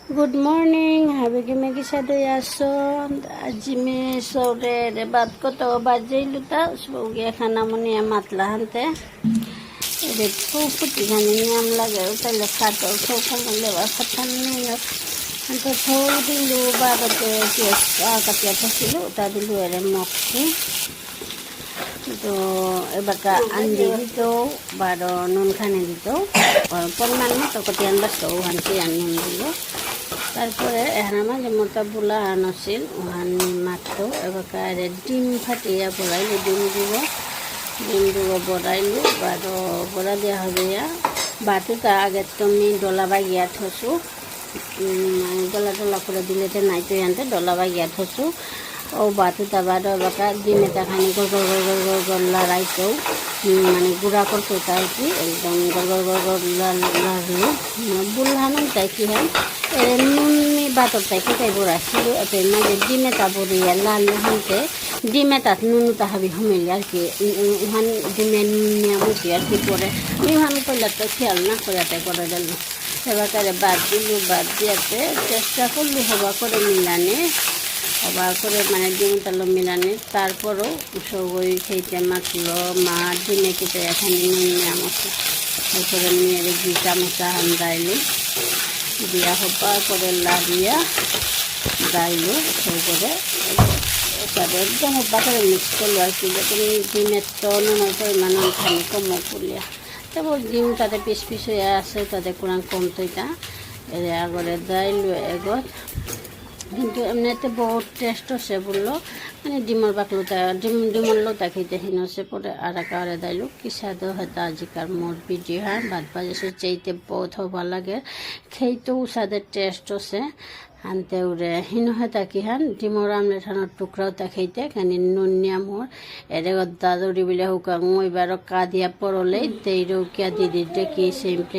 good morning हाबे के मैं किसा दे आसो आज मैं सोरे रे बात को तो बाजे लुता सो गया खाना मने मतला हनते रे फुटी खाने नियम लगे उतले खातो सो कमले वा खतन नहीं तो थोड़ी लू बारते के कटिया फसिलो ता दिलु रे मक्खी तो एबाका अंडे दितो बारो नुन खाने दितो परिमाण मतो कटियान बसतो हानते नुन दिलो তারপরে এখানে মাঝে মোটা বুলা আনছিল ওখানে মাত্র এবার ডিম ফাটিয়া বড়াইলো ডিম দিব বড়াইলো বারো বড়া দেওয়া হবে বাটু তার আগে তুমি ডলা বাগিয়া থসু ডলা করে দিলে নাই তো আনতে ডলা বাগিয়া থসু ও বাটু তা বারো এবার ডিমে তাখানি গল লড়াইতেও মানে গুঁড়া করতো তাই কি একদম গল লাগলো বুলহানো তাই কি হয় নুনি বাতর তাই তাই বড়াছিল এতে মাঝে ডিমে তা বড়িয়া লাল হানতে ডিমে তাত নুনু তাহাবি হমেলি আর কি ওখান ডিমে নুনিয়া বসি আর কি পরে ওখান করলে তো খেয়াল না করে তাই করে দিল এবার বাদ দিয়াতে চেষ্টা করলো হবা করে মিলানে হবা করে মানে ডিম তালো মিলানে তারপরও সবই খেতে মাখলো মা ডিমে কেটে এখানে নুনিয়া মশলা তারপরে নিয়ে ঘি চামচা হান দাইলো দিয়া হবা করে লাড়িয়া গাইলো সেই করে তাদের একদম হবা করে মিক্স করলো আর কি যাতে ডিমের তো নুনের পরিমাণ খানি কম করলিয়া তারপর ডিম তাদের পিস হয়ে আছে তাদের কোরআন কমতো এটা এর আগরে দাইলো এগত কিন্তু এমনিতে বহুত টেস্ট আছে বললো মানে ডিমর বাকলোটা ডিমর লোটা খেতে হিনছে পরে আর একারে দাইলো কি স্বাদ হয়তো আজিকার মোর ভিডিও হ্যাঁ ভাত ভাজে চাইতে বহুত হবা লাগে খেতেও স্বাদের টেস্ট আছে আনতে উড়ে হিন হয় তাকি হান ডিমর আমলেট হানোর টুকরাও তা খেতে খানি নুনিয়া মোর এরে দাদুরি বিলে হুকা মই বারো কা দিয়া পড়লেই তেইরও কিয়া দিদির কি সিম্পলি